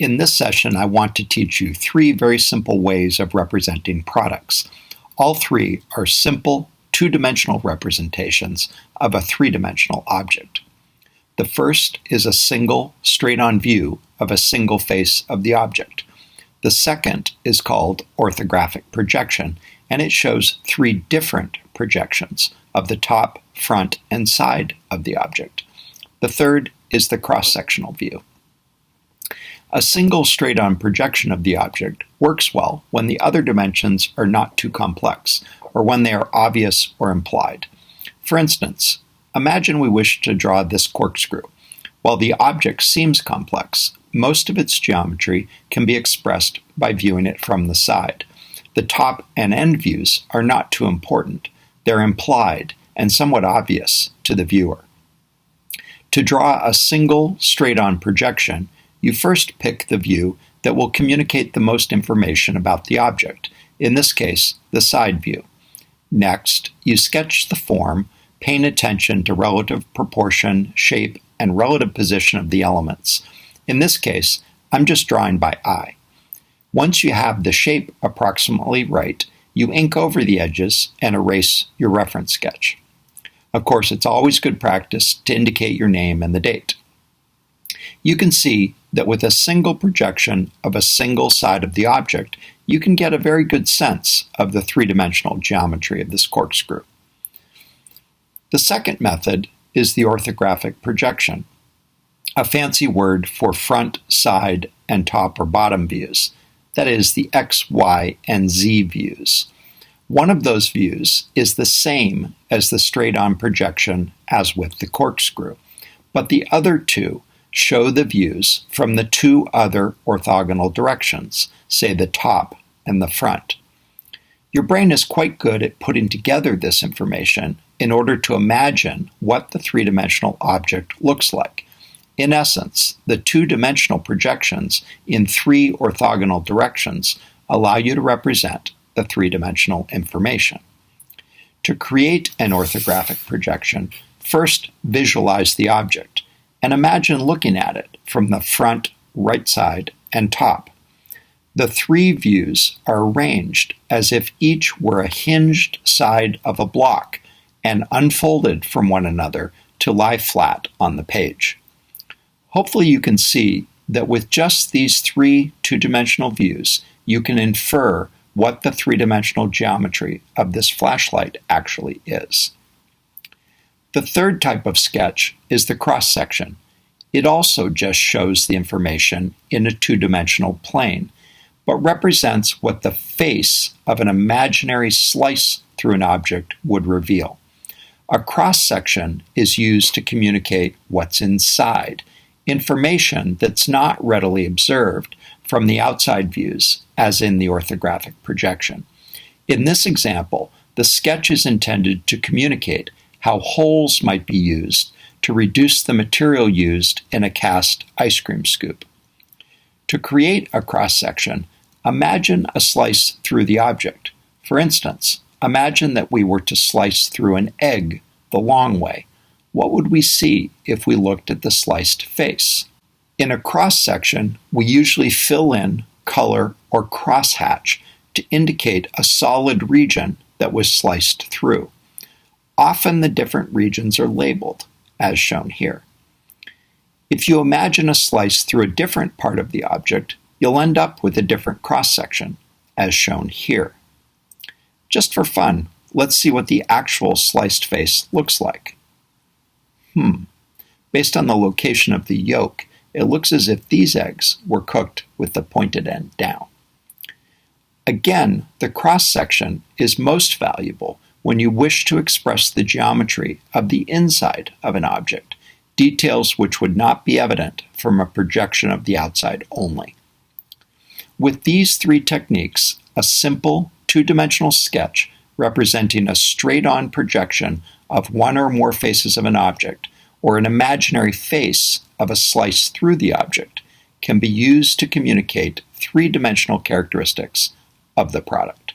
In this session, I want to teach you three very simple ways of representing products. All three are simple, two-dimensional representations of a three-dimensional object. The first is a single, straight-on view of a single face of the object. The second is called orthographic projection, and it shows three different projections of the top, front, and side of the object. The third is the cross-sectional view. A single straight-on projection of the object works well when the other dimensions are not too complex, or when they are obvious or implied. For instance, imagine we wish to draw this corkscrew. While the object seems complex, most of its geometry can be expressed by viewing it from the side. The top and end views are not too important. They're implied and somewhat obvious to the viewer. To draw a single straight-on projection, you first pick the view that will communicate the most information about the object, in this case, the side view. Next, you sketch the form, paying attention to relative proportion, shape, and relative position of the elements. In this case, I'm just drawing by eye. Once you have the shape approximately right, you ink over the edges and erase your reference sketch. Of course, it's always good practice to indicate your name and the date. You can see that with a single projection of a single side of the object, you can get a very good sense of the three-dimensional geometry of this corkscrew. The second method is the orthographic projection, a fancy word for front, side, and top or bottom views. That is, the X, Y, and Z views. One of those views is the same as the straight-on projection as with the corkscrew, but the other two show the views from the two other orthogonal directions, say the top and the front. Your brain is quite good at putting together this information in order to imagine what the three-dimensional object looks like. In essence, the two-dimensional projections in three orthogonal directions allow you to represent the three-dimensional information. To create an orthographic projection, first visualize the object and imagine looking at it from the front, right side, and top. The three views are arranged as if each were a hinged side of a block and unfolded from one another to lie flat on the page. Hopefully you can see that with just these three two-dimensional views, you can infer what the three-dimensional geometry of this flashlight actually is. The third type of sketch is the cross-section. It also just shows the information in a two-dimensional plane, but represents what the face of an imaginary slice through an object would reveal. A cross-section is used to communicate what's inside, information that's not readily observed from the outside views, as in the orthographic projection. In this example, the sketch is intended to communicate how holes might be used to reduce the material used in a cast ice cream scoop. To create a cross-section, imagine a slice through the object. For instance, imagine that we were to slice through an egg the long way. What would we see if we looked at the sliced face? In a cross-section, we usually fill in, color, or crosshatch to indicate a solid region that was sliced through. Often the different regions are labeled, as shown here. If you imagine a slice through a different part of the object, you'll end up with a different cross-section, as shown here. Just for fun, let's see what the actual sliced face looks like. Based on the location of the yolk, it looks as if these eggs were cooked with the pointed end down. Again, the cross-section is most valuable when you wish to express the geometry of the inside of an object, details which would not be evident from a projection of the outside only. With these three techniques, a simple two-dimensional sketch representing a straight-on projection of one or more faces of an object, or an imaginary face of a slice through the object, can be used to communicate three-dimensional characteristics of the product.